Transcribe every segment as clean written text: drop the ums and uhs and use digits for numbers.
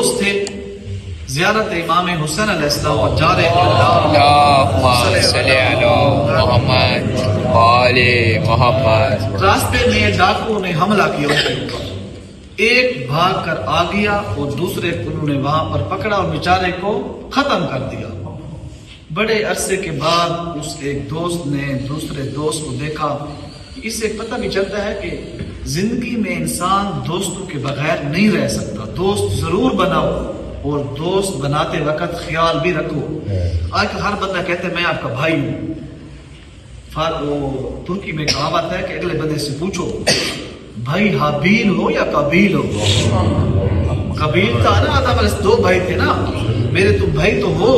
دوست تھے زیارت امام حسین علیہ السلام اور جا رہے اللہم صلی علی محمد وآل محمد. راستے میں ڈاکوؤں نے حملہ کیا ان کے اوپر. ایک بھاگ کر آ گیا اور دوسرے کو انہوں نے وہاں پر پکڑا اور بیچارے کو ختم کر دیا. بڑے عرصے کے بعد اس ایک دوست نے دوسرے دوست کو دیکھا. اس سے پتہ بھی چلتا ہے کہ زندگی میں انسان دوستوں کے بغیر نہیں رہ سکتا. دوست ضرور بناؤ اور دوست بناتے وقت خیال بھی رکھو. آج ہر بندہ کہتے ہیں میں آپ کا بھائی ہوں. ترکی میں کہاوت ہے کہ اگلے بندے سے پوچھو بھائی حابیل ہو یا قابیل ہو. قابیل تھا نا آدم علیہ دو بھائی تھے نا. میرے تم بھائی تو ہو.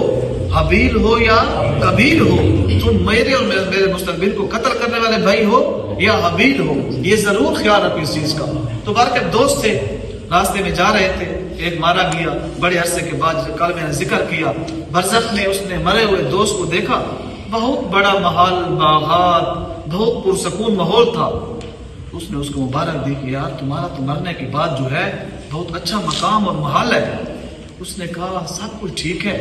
حابیل ہو یا قابیل ہو. تم میرے اور میرے مستقبل کو قتل کرنے والے بھائی ہو یا حابیل ہو. یہ ضرور خیال رکھو اس چیز کا. تو بارکہ دوست تھے راستے میں جا رہے تھے. ایک مارا گیا. بڑے عرصے کے بعد کل میں نے ذکر کیا برزخ میں اس نے مرے ہوئے دوست کو دیکھا. بہت بڑا محل باغات بہت پرسکون ماحول تھا. اس نے اس کو مبارک دی کہ یار تمہارا تو مرنے کے بعد جو ہے بہت اچھا مقام اور محل ہے. اس نے کہا سب کچھ ٹھیک ہے.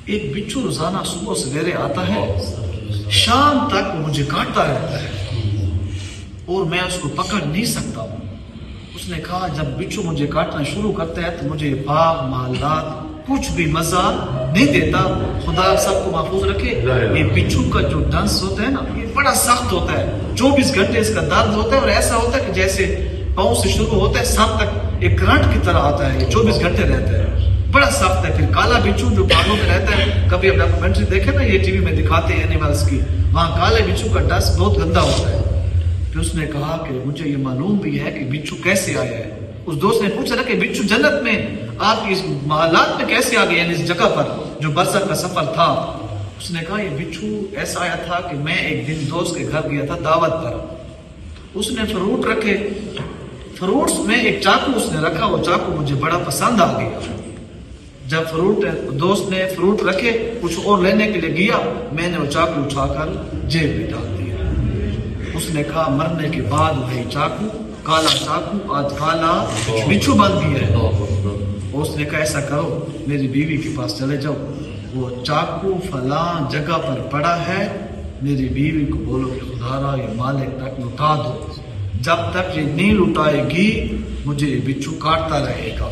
ایک بچھو روزانہ صبح سویرے آتا ہے شام تک مجھے کاٹتا رہتا ہے اور میں اس کو پکڑ نہیں سکتا ہوں. اس نے کہا جب بچھو مجھے کاٹنا شروع کرتا ہے تو مجھے باغ محلات کچھ بھی مزہ نہیں دیتا. خدا سب کو محفوظ رکھے. یہ بچھو کا جو ڈنس ہوتا ہے نا یہ بڑا سخت ہوتا ہے. 24 گھنٹے اس کا درد ہوتا ہے اور ایسا ہوتا ہے کہ جیسے پاؤں سے شروع ہوتا ہے سر تک ایک کرنٹ کی طرح آتا ہے. یہ 24 گھنٹے رہتا ہے. بڑا سخت ہے. پھر کالا بچھو جو پہاڑوں میں رہتا ہے کبھی آپ ڈاکومنٹری دیکھیں نا یہ ٹی وی میں دکھاتے ہیں اینیملز کی. وہاں کالے بچھو کا ڈس بہت گندا ہوتا ہے. پھر اس نے کہا کہ مجھے یہ معلوم بھی ہے کہ بچھو کیسے آیا ہے. اس دوست نے پوچھا نا کہ بچھو جنت میں آپ کی اس محلات میں کیسے آ گئے یعنی اس جگہ پر جو برزخ کا سفر تھا. اس نے کہا یہ بچھو ایسا آیا تھا کہ میں ایک دن دوست کے گھر گیا تھا دعوت پر. اس نے فروٹ رکھے. فروٹس میں ایک چاقو اس نے رکھا. وہ چاقو مجھے بڑا پسند آ گیا. جب دوست نے فروٹ رکھے کچھ اور لینے کے لیے گیا میں نے وہ چاقو اٹھا کر جیب میں ڈال دیا. اس نے کہا مرنے کے بعد وہی چاقو کالا چاقو آج کالا بچھو بن گیا ہے. اس نے کہا ایسا کرو میری بیوی کے پاس چلے جاؤ. وہ چاقو فلاں جگہ پر پڑا ہے. میری بیوی کو بولو کہ خدا را یہ مالک تک لٹا دو. جب تک یہ نہیں لٹائے گی مجھے بچھو کاٹتا رہے گا.